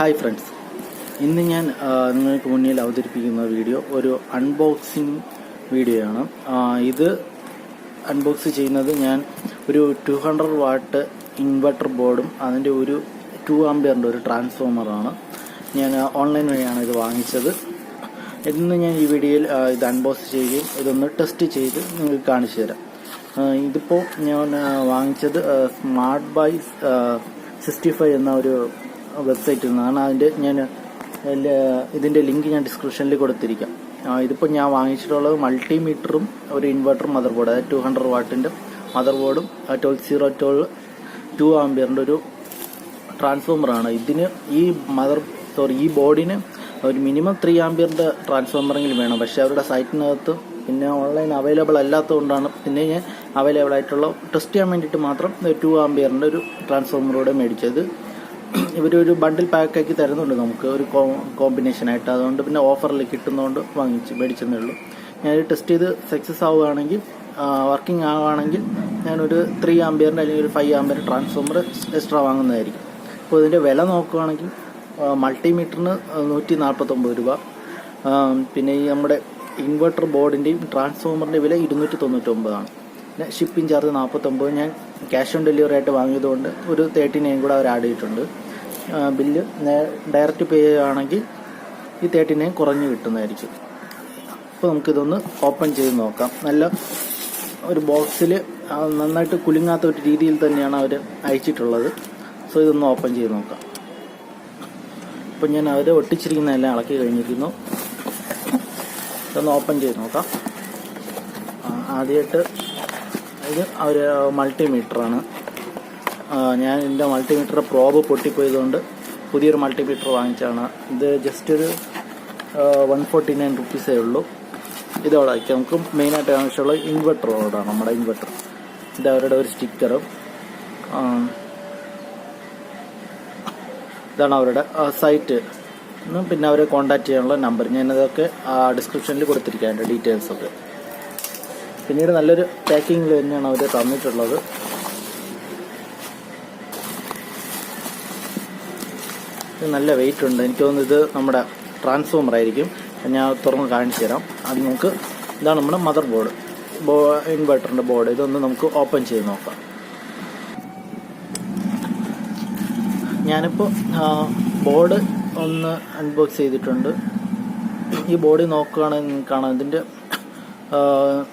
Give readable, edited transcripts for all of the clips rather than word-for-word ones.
Hi friends, ഇന്ന് ഞാൻ നിങ്ങൾക്ക് മുന്നിൽ അവതരിപ്പിക്കുന്ന വീഡിയോ ഒരു അൺബോക്സിങ് വീഡിയോ ആണ്. ഇത് അൺബോക്സ് ചെയ്യുന്നത് ഞാൻ ഒരു 200 വാട്ട് ഇൻവെർട്ടർ ബോർഡും അതിൻ്റെ ഒരു 2 ആംപിയറിൻ്റെ ഒരു ട്രാൻസ്ഫോമറാണ്. ഞാൻ ഓൺലൈൻ വഴിയാണ് ഇത് വാങ്ങിച്ചത്. ഇന്ന് ഞാൻ ഈ വീഡിയോയിൽ ഇത് അൺബോക്സ് ചെയ്യുകയും ഇതൊന്ന് ടെസ്റ്റ് ചെയ്ത് നിങ്ങൾക്ക് കാണിച്ചു തരാം. ഇതിപ്പോൾ ഞാൻ വാങ്ങിച്ചത് സ്മാർട്ട് ബൈ 65 എന്ന ഒരു വെബ്സൈറ്റിൽ നിന്നാണ്. ഇതിൻ്റെ ലിങ്ക് ഞാൻ ഡിസ്ക്രിപ്ഷനിൽ കൊടുത്തിരിക്കാം. ഇതിപ്പോൾ ഞാൻ വാങ്ങിച്ചിട്ടുള്ളത് മൾട്ടിമീറ്ററും ഒരു ഇൻവെർട്ടർ മദർ ബോർഡ്, അതായത് 200 വാട്ടിൻ്റെ മദർ ബോർഡും 1202 ആംപിയറിൻ്റെ ഒരു ട്രാൻസ്ഫോമറാണ്. ഇതിന് ഈ ബോർഡിന് ഒരു മിനിമം 3 ആംപിയറിൻ്റെ ട്രാൻസ്ഫോമറെങ്കിലും വേണം. പക്ഷേ അവരുടെ സൈറ്റിനകത്ത് പിന്നെ ഓൺലൈൻ അവൈലബിൾ അല്ലാത്തതുകൊണ്ടാണ് പിന്നെ ഞാൻ അവൈലബിൾ ആയിട്ടുള്ള ടെസ്റ്റ് ചെയ്യാൻ വേണ്ടിയിട്ട് മാത്രം 2 ആംപിയറിൻ്റെ ഒരു ട്രാൻസ്ഫോമറോടെ മേടിച്ചത്. ഇവരൊരു ബണ്ടിൽ പാക്കാക്കി തരുന്നുണ്ട് നമുക്ക് ഒരു കോമ്പിനേഷനായിട്ട്. അതുകൊണ്ട് പിന്നെ ഓഫറിൽ കിട്ടുന്നതുകൊണ്ട് മേടിച്ചതേ ഉള്ളൂ. ഞാനൊരു ടെസ്റ്റ് ചെയ്ത് സക്സസ് ആവുകയാണെങ്കിൽ, വർക്കിംഗ് ആവുകയാണെങ്കിൽ ഞാനൊരു 3 ആംപിയറിൻ്റെ അല്ലെങ്കിൽ ഒരു 5 ആംപിയർ ട്രാൻസ്ഫോമർ എക്സ്ട്രാ വാങ്ങുന്നതായിരിക്കും. അപ്പോൾ ഇതിൻ്റെ വില നോക്കുകയാണെങ്കിൽ മൾട്ടിമീറ്ററിന് 149 രൂപ, പിന്നെ ഈ നമ്മുടെ ഇൻവെർട്ടർ ബോർഡിൻ്റെയും ട്രാൻസ്ഫോമറിൻ്റെ വില 299 ആണ്. പിന്നെ ഷിപ്പിംഗ് ചാർജ് 49. ഞാൻ ക്യാഷ് ഓൺ ഡെലിവറി ആയിട്ട് വാങ്ങിയതുകൊണ്ട് ഒരു 39 കൂടെ അവർ ആഡ് ചെയ്തിട്ടുണ്ട്. ബില്ല് ഡയറക്റ്റ് പേ ചെയ്യുകയാണെങ്കിൽ ഈ 39 കുറഞ്ഞ് കിട്ടുന്നതായിരിക്കും. അപ്പോൾ നമുക്കിതൊന്ന് ഓപ്പൺ ചെയ്ത് നോക്കാം. നല്ല ഒരു ബോക്സിൽ നന്നായിട്ട് കുലുങ്ങാത്ത ഒരു രീതിയിൽ തന്നെയാണ് അവർ അയച്ചിട്ടുള്ളത്. സോ ഇതൊന്ന് ഓപ്പൺ ചെയ്ത് നോക്കാം. ഇപ്പം ഞാൻ അവർ ഒട്ടിച്ചിരിക്കുന്നതെല്ലാം ഇളക്കി കഴിഞ്ഞിരിക്കുന്നു. ഇതൊന്ന് ഓപ്പൺ ചെയ്ത് നോക്കാം. ആദ്യമായിട്ട് ഇത് ഒരു മൾട്ടിമീറ്ററാണ്. ഞാൻ എൻ്റെ മൾട്ടിമീറ്റർ പ്രോബ് പൊട്ടിപ്പോയതുകൊണ്ട് പുതിയൊരു മൾട്ടിമീറ്റർ വാങ്ങിച്ചാണ്. ഇത് ജസ്റ്റ് ഒരു 149 റുപ്പീസേ ഉള്ളൂ. ഇതോടെ വയ്ക്കാം. നമുക്ക് മെയിനായിട്ട് ആവശ്യമുള്ള ഇൻവെർട്ടറോടാണ് നമ്മുടെ ഇൻവെർട്ടർ. ഇത് അവരുടെ ഒരു സ്റ്റിക്കറും, ഇതാണ് അവരുടെ സൈറ്റ്, പിന്നെ അവരെ കോൺടാക്ട് ചെയ്യാനുള്ള നമ്പർ. ഞാനതൊക്കെ ഡിസ്ക്രിപ്ഷനിൽ കൊടുത്തിരിക്കാം, അതിൻ്റെ ഡീറ്റെയിൽസൊക്കെ. പിന്നീട് നല്ലൊരു പാക്കിങ്ങിൽ തന്നെയാണ് അവർ തന്നിട്ടുള്ളത്. ഇത് നല്ല വെയിറ്റ് ഉണ്ട്. എനിക്ക് തോന്നുന്നു ഇത് നമ്മുടെ ട്രാൻസ്ഫോമർ ആയിരിക്കും. ഞാൻ തുറന്ന് കാണിച്ചു തരാം. അത് നമുക്ക് ഇതാണ് നമ്മുടെ മദർ ബോർഡ്, ഇൻവെർട്ടറിൻ്റെ ബോർഡ്. ഇതൊന്ന് നമുക്ക് ഓപ്പൺ ചെയ്ത് നോക്കാം. ഞാനിപ്പോൾ ബോർഡ് ഒന്ന് അൺബോക്സ് ചെയ്തിട്ടുണ്ട്. ഈ ബോർഡ് നോക്കുകയാണെങ്കിൽ കാണാം ഇതിൻ്റെ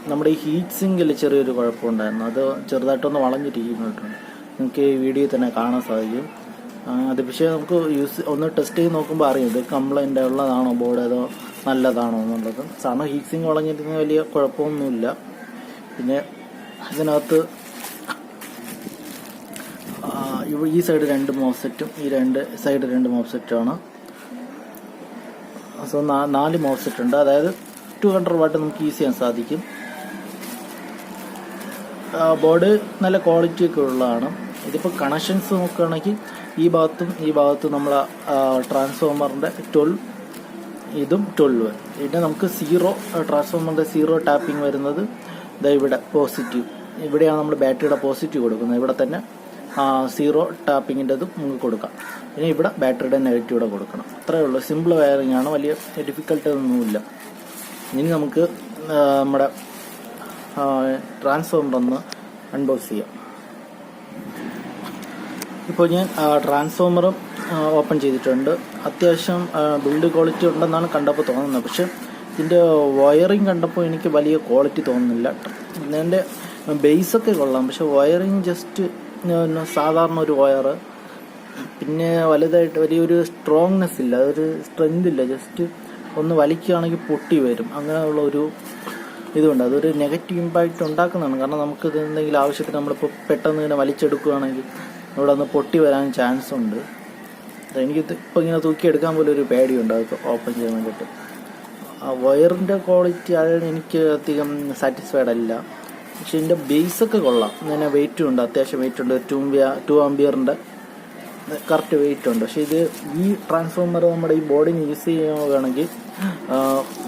നമ്മുടെ ഈ ഹീറ്റ് സിങ്കിൽ ചെറിയൊരു കുഴപ്പമുണ്ടായിരുന്നു. അത് ചെറുതായിട്ടൊന്ന് വളഞ്ഞിരിക്കുന്നുണ്ട്. നിങ്ങൾക്ക് ഈ വീഡിയോ തന്നെ കാണാൻ സാധിക്കും. അത് പക്ഷേ നമുക്ക് ഒന്ന് ടെസ്റ്റ് ചെയ്ത് നോക്കുമ്പോൾ അറിയും ഇത് കംപ്ലൈൻ്റ് ഉള്ളതാണോ ബോർഡ്, അതോ നല്ലതാണോ എന്നുള്ളത്. സാധാരണ ഹീറ്റ് സിങ് വളഞ്ഞിരിക്കുന്ന വലിയ കുഴപ്പമൊന്നുമില്ല. പിന്നെ ഇതിനകത്ത് ഈ സൈഡ് 2 മോസ്ഫെറ്റും ഈ സൈഡ് 2 മോസ്ഫെറ്റുമാണ്. സോ 4 മോസ്ഫെറ്റ് ഉണ്ട്. അതായത് 200 വാട്ട് നമുക്ക് യൂസ് ചെയ്യാൻ സാധിക്കും. ബോർഡ് നല്ല ക്വാളിറ്റി ഒക്കെ ഉള്ളതാണ്. ഇതിപ്പോൾ കണക്ഷൻസ് നോക്കുകയാണെങ്കിൽ ഈ ഭാഗത്തും നമ്മളെ ട്രാൻസ്ഫോമറിൻ്റെ 12, ഇതും 12. പിന്നെ നമുക്ക് ട്രാൻസ്ഫോമറിൻ്റെ 0 ടാപ്പിംഗ് വരുന്നത് ഇവിടെ പോസിറ്റീവ്. ഇവിടെയാണ് നമ്മൾ ബാറ്ററിയുടെ പോസിറ്റീവ് കൊടുക്കുന്നത്. ഇവിടെ തന്നെ 0 ടാപ്പിങ്ങിൻ്റെതും നമുക്ക് കൊടുക്കാം. പിന്നെ ഇവിടെ ബാറ്ററിയുടെ നെഗറ്റീവ് കൊടുക്കണം. അത്രയേ ഉള്ളൂ. സിമ്പിൾ വയറിംഗ് ആണ്, വലിയ ഡിഫിക്കൽട്ട് ഒന്നുമില്ല. ഇനി നമുക്ക് നമ്മുടെ ട്രാൻസ്ഫോമർ ഒന്ന് അൺബോക്സ് ചെയ്യാം. ഇപ്പോൾ ഞാൻ ട്രാൻസ്ഫോമറും ഓപ്പൺ ചെയ്തിട്ടുണ്ട്. അത്യാവശ്യം ബിൽഡ് ക്വാളിറ്റി ഉണ്ടെന്നാണ് കണ്ടപ്പോൾ തോന്നുന്നത്. പക്ഷെ ഇതിൻ്റെ വയറിങ് കണ്ടപ്പോൾ എനിക്ക് വലിയ ക്വാളിറ്റി തോന്നുന്നില്ല. ഇതിൻ്റെ ബേസൊക്കെ കൊള്ളാം, പക്ഷെ വയറിങ് ജസ്റ്റ് സാധാരണ ഒരു വയർ. പിന്നെ വലുതായിട്ട് വലിയൊരു സ്ട്രോങ്നെസ് ഇല്ല, ഒരു സ്ട്രെങ്ത് ഇല്ല. ജസ്റ്റ് ഒന്ന് വലിക്കുകയാണെങ്കിൽ പൊട്ടി വരും, അങ്ങനെയുള്ള ഒരു ഇതുണ്ട്. അതൊരു നെഗറ്റീവ് ഇമ്പാക്റ്റ് ഉണ്ടാക്കുന്നതാണ്. കാരണം നമുക്കിത് എന്തെങ്കിലും ആവശ്യത്തിന് നമ്മളിപ്പോൾ പെട്ടെന്ന് ഇങ്ങനെ വലിച്ചെടുക്കുകയാണെങ്കിൽ ഇവിടെ ഒന്ന് പൊട്ടി വരാൻ ചാൻസ് ഉണ്ട്. എനിക്കിത് ഇപ്പോൾ ഇങ്ങനെ തൂക്കിയെടുക്കാൻ പോലും ഒരു പേടിയുണ്ട് അത് ഓപ്പൺ ചെയ്യാൻ വേണ്ടിയിട്ട്. വയറിൻ്റെ ക്വാളിറ്റി എനിക്ക് അധികം സാറ്റിസ്ഫൈഡ് അല്ല. പക്ഷെ ഇതിൻ്റെ ബേസൊക്കെ കൊള്ളാം. ഇങ്ങനെ വെയിറ്റും ഉണ്ട്, അത്യാവശ്യം വെയിറ്റ് ഉണ്ട്. 2 ആംപിയറിൻ്റെ കറക്റ്റ് വെയിറ്റ് ഉണ്ട്. പക്ഷേ ഈ ട്രാൻസ്ഫോമർ നമ്മുടെ ഈ ബോർഡിന് യൂസ് ചെയ്യുകയാണെങ്കിൽ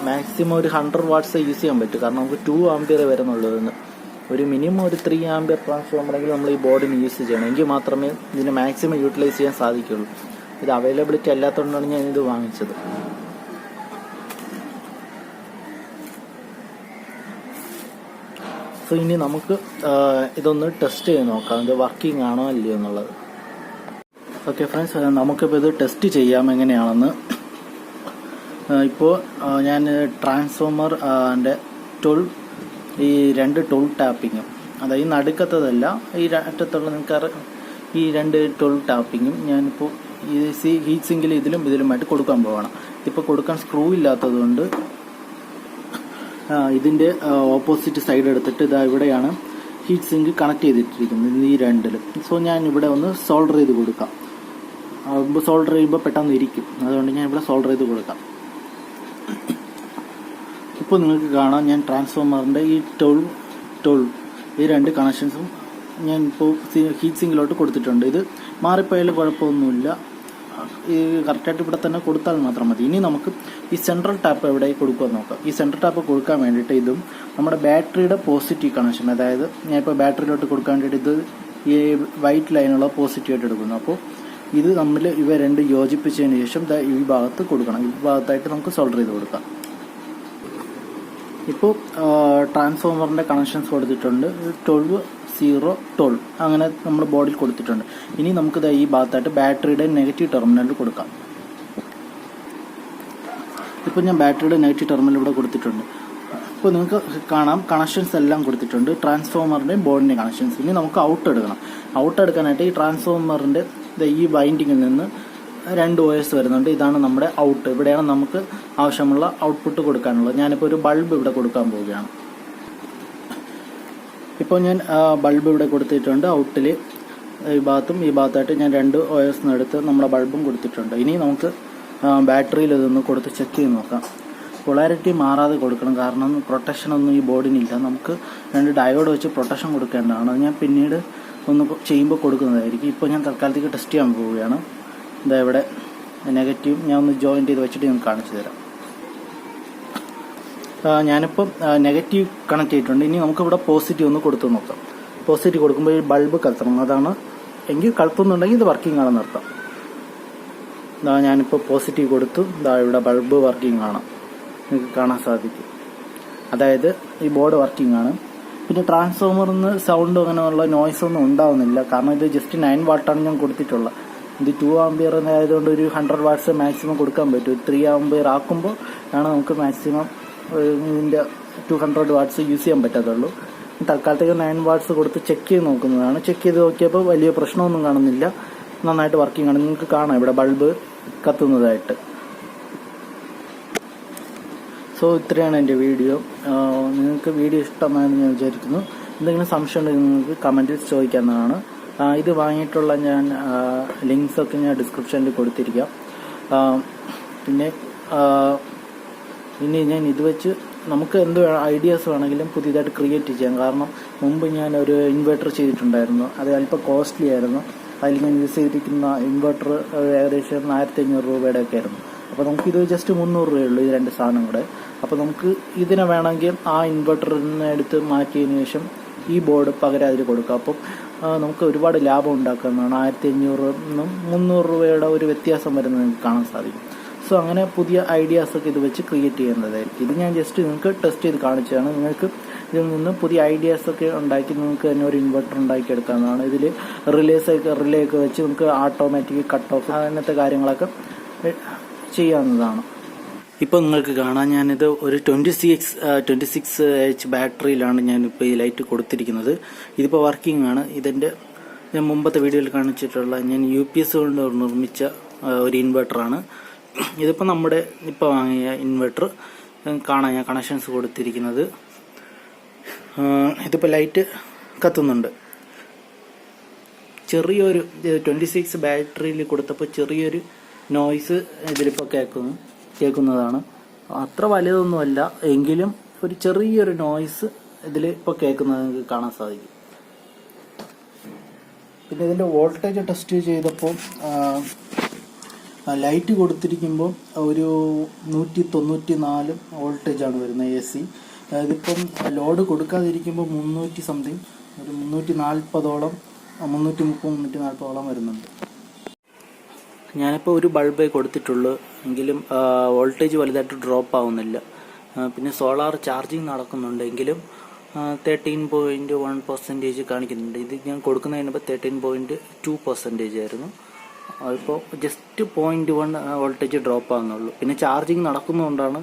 മാക്സിമം ഒരു 100 വാട്ട്സ് യൂസ് ചെയ്യാൻ പറ്റും. കാരണം നമുക്ക് 2 ആംപിയർ വരുന്നുള്ളൂ. ഒരു മിനിമം ഒരു 3 ആംപിയർ ട്രാൻസ്ഫോമറെങ്കിലും നമ്മൾ ഈ ബോർഡിന് യൂസ് ചെയ്യണം. എങ്കിൽ മാത്രമേ ഇതിനെ മാക്സിമം യൂട്ടിലൈസ് ചെയ്യാൻ സാധിക്കുള്ളൂ. ഇത് അവൈലബിലിറ്റി അല്ലാത്തതുകൊണ്ടാണ് ഞാൻ ഇത് വാങ്ങിച്ചത്. സോ ഇനി നമുക്ക് ഇതൊന്ന് ടെസ്റ്റ് ചെയ്ത് നോക്കാം, ഇത് വർക്കിംഗ് ആണോ അല്ലയോ എന്നുള്ളത്. ഓക്കെ ഫ്രണ്ട്സ്, നമുക്കിപ്പോൾ ഇത് ടെസ്റ്റ് ചെയ്യാം എങ്ങനെയാണെന്ന്. ഇപ്പോൾ ഞാൻ ട്രാൻസ്ഫോമർ ൻ്റെ 12 ഈ 2 12 ടാപ്പിങ്ങും, അതായത് ഈ നടുക്കത്തതല്ല, ഈ അറ്റത്തുള്ള നിങ്ങൾക്ക് ഈ 2 12 ടാപ്പിങ്ങും ഞാനിപ്പോൾ ഈ ഹീറ്റ് സിങ്കിൽ ഇതിലുമായിട്ട് കൊടുക്കാൻ പോവാണ്. ഇതിപ്പോൾ കൊടുക്കാൻ സ്ക്രൂ ഇല്ലാത്തത് കൊണ്ട് ഇതിൻ്റെ ഓപ്പോസിറ്റ് സൈഡ് എടുത്തിട്ട് ഇതാ ഇവിടെയാണ് ഹീറ്റ് സിങ്ക് കണക്ട് ചെയ്തിട്ടിരിക്കുന്നത്, ഈ 2-ലും. സോ ഞാൻ ഇവിടെ ഒന്ന് സോൾഡർ ചെയ്ത് കൊടുക്കാം. സോൾഡർ ചെയ്യുമ്പോൾ പെട്ടെന്ന് ഇരിക്കും, അതുകൊണ്ട് ഞാൻ ഇവിടെ സോൾഡർ ചെയ്ത് കൊടുക്കാം. ഇപ്പോൾ നിങ്ങൾക്ക് കാണാം, ഞാൻ ട്രാൻസ്ഫോമറിൻ്റെ ഈ 12 ഈ 2 കണക്ഷൻസും ഞാൻ ഇപ്പോൾ ഹീറ്റ് സിങ്കിലോട്ട് കൊടുത്തിട്ടുണ്ട്. ഇത് മാറിപ്പോയാലും കുഴപ്പമൊന്നുമില്ല, ഈ കറക്റ്റായിട്ട് ഇവിടെ തന്നെ കൊടുത്താൽ മാത്രം മതി. ഇനി നമുക്ക് ഈ സെൻട്രൽ ടാപ്പ് എവിടെ കൊടുക്കുമെന്ന് നോക്കാം. ഈ സെൻട്രൽ ടാപ്പ് കൊടുക്കാൻ വേണ്ടിയിട്ട് ഇതും നമ്മുടെ ബാറ്ററിയുടെ പോസിറ്റീവ് കണക്ഷൻ, അതായത് ഞാൻ ഇപ്പോൾ ബാറ്ററിയിലോട്ട് കൊടുക്കാൻ വേണ്ടിയിട്ട് ഇത് ഈ വൈറ്റ് ലൈനുള്ള പോസിറ്റീവായിട്ട് എടുക്കുന്നു. അപ്പോൾ ഇത് നമ്മൾ ഇവ 2 യോജിപ്പിച്ചതിന് ശേഷം ഈ ഭാഗത്ത് കൊടുക്കണം. ഈ ഭാഗത്തായിട്ട് നമുക്ക് സോൾഡർ ചെയ്ത് കൊടുക്കാം. ഇപ്പോൾ ട്രാൻസ്ഫോമറിൻ്റെ കണക്ഷൻസ് കൊടുത്തിട്ടുണ്ട്, 12 0 12 അങ്ങനെ നമ്മൾ ബോർഡിൽ കൊടുത്തിട്ടുണ്ട്. ഇനി നമുക്കിത് ഈ ഭാഗത്തായിട്ട് ബാറ്ററിയുടെ നെഗറ്റീവ് ടെർമിനലിൽ കൊടുക്കാം. ഇപ്പോൾ ഞാൻ ബാറ്ററിയുടെ നെഗറ്റീവ് ടെർമിനൽ ഇവിടെ കൊടുത്തിട്ടുണ്ട്. ഇപ്പോൾ നിങ്ങൾക്ക് കാണാം കണക്ഷൻസ് എല്ലാം കൊടുത്തിട്ടുണ്ട്, ട്രാൻസ്ഫോമറിൻ്റെയും ബോർഡിൻ്റെയും കണക്ഷൻസ്. ഇനി നമുക്ക് ഔട്ട് എടുക്കണം. ഔട്ട് എടുക്കാനായിട്ട് ഈ ട്രാൻസ്ഫോമറിൻ്റെ ഈ വൈൻഡിങ്ങിൽ നിന്ന് 2 വയേഴ്സ് വരുന്നുണ്ട്. ഇതാണ് നമ്മുടെ ഔട്ട്. ഇവിടെയാണ് നമുക്ക് ആവശ്യമുള്ള ഔട്ട്പുട്ട് കൊടുക്കാനുള്ളത്. ഞാനിപ്പോൾ ഒരു ബൾബ് ഇവിടെ കൊടുക്കാൻ പോവുകയാണ്. ഇപ്പോൾ ഞാൻ ബൾബ് ഇവിടെ കൊടുത്തിട്ടുണ്ട്. ഔട്ടിൽ ഈ ഭാഗത്തായിട്ട് ഞാൻ 2 വയേഴ്സിന് എടുത്ത് നമ്മുടെ ബൾബും കൊടുത്തിട്ടുണ്ട്. ഇനി നമുക്ക് ബാറ്ററിയിൽ ഇതൊന്ന് കൊടുത്ത് ചെക്ക് ചെയ്ത് നോക്കാം. പൊളാരിറ്റി മാറാതെ കൊടുക്കണം, കാരണം പ്രൊട്ടക്ഷനൊന്നും ഈ ബോർഡിനില്ല. നമുക്ക് 2 ഡയോഡ് വെച്ച് പ്രൊട്ടക്ഷൻ കൊടുക്കേണ്ടതാണ്. അത് ഞാൻ പിന്നീട് ഒന്ന് ചെയ്യുമ്പോൾ കൊടുക്കുന്നതായിരിക്കും. ഇപ്പോൾ ഞാൻ തൽക്കാലത്തേക്ക് ടെസ്റ്റ് ചെയ്യാൻ പോവുകയാണ്. ഇതാ ഇവിടെ നെഗറ്റീവ് ഞാൻ ഒന്ന് ജോയിൻറ്റ് ചെയ്ത് വെച്ചിട്ട് ഞാൻ കാണിച്ചു തരാം. ഞാനിപ്പം നെഗറ്റീവ് കണക്ട് ചെയ്തിട്ടുണ്ട്. ഇനി നമുക്കിവിടെ പോസിറ്റീവ് ഒന്ന് കൊടുത്തു നോക്കാം. പോസിറ്റീവ് കൊടുക്കുമ്പോൾ ഈ ബൾബ് കത്തണം, അതാണ്. എങ്കിൽ കത്തുന്നുണ്ടെങ്കിൽ ഇത് വർക്കിംഗ് ആണെന്ന് അർത്ഥം. ഞാനിപ്പോൾ പോസിറ്റീവ് കൊടുത്തു, ഇവിടെ ബൾബ് വർക്കിംഗ് ആണ്, നിങ്ങൾക്ക് കാണാൻ സാധിക്കും. അതായത് ഈ ബോർഡ് വർക്കിംഗ് ആണ്. പിന്നെ ട്രാൻസ്ഫോമറിൽ നിന്ന് സൗണ്ട് അങ്ങനെയുള്ള നോയ്സ് ഒന്നും ഉണ്ടാവുന്നില്ല, കാരണം ഇത് ജസ്റ്റ് 9 വാട്ടാണ് ഞാൻ കൊടുത്തിട്ടുള്ളത്. ഇത് 2 ആമ്പിയർ ആയതുകൊണ്ട് ഒരു 100 വാട്ട്സ് മാക്സിമം കൊടുക്കാൻ പറ്റും. 3 ആമ്പിയർ ആക്കുമ്പോൾ ആണ് നമുക്ക് മാക്സിമം ഇതിൻ്റെ 200 വാട്ട്സ് യൂസ് ചെയ്യാൻ പറ്റത്തുള്ളൂ. തൽക്കാലത്തേക്ക് 9 വാട്ട്സ് കൊടുത്ത് ചെക്ക് ചെയ്ത് നോക്കുന്നതാണ്. ചെക്ക് ചെയ്ത് നോക്കിയപ്പോൾ വലിയ പ്രശ്നമൊന്നും കാണുന്നില്ല, നന്നായിട്ട് വർക്കിംഗ് ആണ്. നിങ്ങൾക്ക് കാണാം ഇവിടെ ബൾബ് കത്തുന്നതായിട്ട്. സോ ഇത്രയാണ് എൻ്റെ വീഡിയോ. നിങ്ങൾക്ക് വീഡിയോ ഇഷ്ടമായെന്ന് ഞാൻ വിചാരിക്കുന്നു. എന്തെങ്കിലും സംശയം ഉണ്ടെങ്കിൽ നിങ്ങൾക്ക് കമൻറ്റിൽ ചോദിക്കാവുന്നതാണ്. ഇത് വാങ്ങിയിട്ടുള്ള ഞാൻ ലിങ്ക്സൊക്കെ ഞാൻ ഡിസ്ക്രിപ്ഷനിൽ കൊടുത്തിരിക്കാം. പിന്നെ ഇനി ഞാൻ ഇത് വെച്ച് നമുക്ക് എന്ത് ഐഡിയാസ് വേണമെങ്കിലും പുതിയതായിട്ട് ക്രിയേറ്റ് ചെയ്യാം. കാരണം മുമ്പ് ഞാൻ ഒരു ഇൻവെർട്ടർ ചെയ്തിട്ടുണ്ടായിരുന്നു, അത് അല്പം കോസ്റ്റ്ലി ആയിരുന്നു. അതിൽ ഞാൻ യൂസ് ചെയ്തിരിക്കുന്ന ഇൻവെർട്ടർ ഏകദേശം 1500 രൂപയുടെ ഒക്കെ ആയിരുന്നു. അപ്പോൾ നമുക്കിത് ജസ്റ്റ് 300 രൂപയുള്ളൂ ഈ 2 സാധനം കൂടെ. അപ്പോൾ നമുക്ക് ഇതിനെ വേണമെങ്കിൽ ആ ഇൻവെർട്ടറിനെ എടുത്ത് മാറ്റിയതിന് ശേഷം ഈ ബോർഡ് പകരം അതിൽ കൊടുക്കാം. അപ്പം നമുക്ക് ഒരുപാട് ലാഭം ഉണ്ടാക്കുന്നതാണ്. 1500 നിന്നും 300 രൂപയുടെ ഒരു വ്യത്യാസം വരുന്നത് നിങ്ങൾക്ക് കാണാൻ സാധിക്കും. സോ അങ്ങനെ പുതിയ ഐഡിയാസൊക്കെ ഇത് വെച്ച് ക്രിയേറ്റ് ചെയ്യുന്നതായിരിക്കും. ഇത് ഞാൻ ജസ്റ്റ് നിങ്ങൾക്ക് ടെസ്റ്റ് ചെയ്ത് കാണിച്ചതാണ്. നിങ്ങൾക്ക് ഇതിൽ നിന്ന് പുതിയ ഐഡിയാസൊക്കെ ഉണ്ടാക്കി നിങ്ങൾക്ക് തന്നെ ഒരു ഇൻവെർട്ടർ ഉണ്ടാക്കിയെടുക്കാവുന്നതാണ്. ഇതിൽ റിലേ ഒക്കെ വെച്ച് നമുക്ക് ഓട്ടോമാറ്റിക് കട്ട് ഓഫ് അങ്ങനത്തെ കാര്യങ്ങളൊക്കെ ചെയ്യാവുന്നതാണ്. ഇപ്പോൾ നിങ്ങൾക്ക് കാണാം, ഞാനിത് ഒരു 26H ബാറ്ററിയിലാണ് ഞാനിപ്പോൾ ഈ ലൈറ്റ് കൊടുത്തിരിക്കുന്നത്. ഇതിപ്പോൾ വർക്കിംഗ് ആണ്. ഇതിൻ്റെ ഞാൻ മുമ്പത്തെ വീഡിയോയിൽ കാണിച്ചിട്ടുള്ള ഞാൻ UPS കൊണ്ട് നിർമ്മിച്ച ഒരു ഇൻവെർട്ടറാണ്. ഇതിപ്പോൾ നമ്മുടെ ഇപ്പോൾ വാങ്ങിയ ഇൻവെർട്ടർ കാണാൻ ഞാൻ കണക്ഷൻസ് കൊടുത്തിരിക്കുന്നത്. ഇതിപ്പോൾ ലൈറ്റ് കത്തുന്നുണ്ട്. ചെറിയൊരു 26 ബാറ്ററിയിൽ കൊടുത്തപ്പോൾ ചെറിയൊരു നോയ്സ് ഇതിലിപ്പോൾ കേൾക്കുന്നതാണ്. അത്ര വലുതൊന്നുമല്ല, എങ്കിലും ഒരു ചെറിയൊരു നോയ്സ് ഇതിൽ ഇപ്പോൾ കേൾക്കുന്നത് നിങ്ങൾക്ക് കാണാൻ സാധിക്കും. പിന്നെ ഇതിൻ്റെ വോൾട്ടേജ് ടെസ്റ്റ് ചെയ്തപ്പോൾ ലൈറ്റ് കൊടുത്തിരിക്കുമ്പോൾ ഒരു 194 വോൾട്ടേജാണ് വരുന്നത് AC. ഇതിപ്പം ലോഡ് കൊടുക്കാതിരിക്കുമ്പോൾ 300 സംതിങ്, ഒരു 340ഓളം 330-340ഓളം വരുന്നുണ്ട്. ഞാനിപ്പോൾ ഒരു ബൾബേ കൊടുത്തിട്ടുള്ളൂ, എങ്കിലും വോൾട്ടേജ് വലുതായിട്ട് ഡ്രോപ്പ് ആവുന്നില്ല. പിന്നെ സോളാർ ചാർജിങ് നടക്കുന്നുണ്ടെങ്കിലും 13.1% കാണിക്കുന്നുണ്ട്. ഇത് ഞാൻ കൊടുക്കുന്നതിന് മുമ്പ് 13.2% ആയിരുന്നു. അതിപ്പോൾ ജസ്റ്റ് 0.1 വോൾട്ടേജ് ഡ്രോപ്പ് ആകുന്നുള്ളൂ. പിന്നെ ചാർജിങ് നടക്കുന്നതുകൊണ്ടാണ്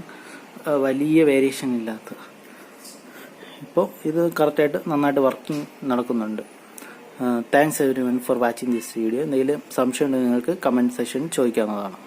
വലിയ വേരിയേഷൻ ഇല്ലാത്തത്. ഇപ്പോൾ ഇത് കറക്റ്റായിട്ട് നന്നായിട്ട് വർക്കിംഗ് നടക്കുന്നുണ്ട്. Thanks every one for watching this video. എന്തെങ്കിലും സംശയം ഉണ്ടെങ്കിൽ നിങ്ങൾക്ക് കമൻറ്റ് സെക്ഷനിൽ ചോദിക്കാവുന്നതാണ്.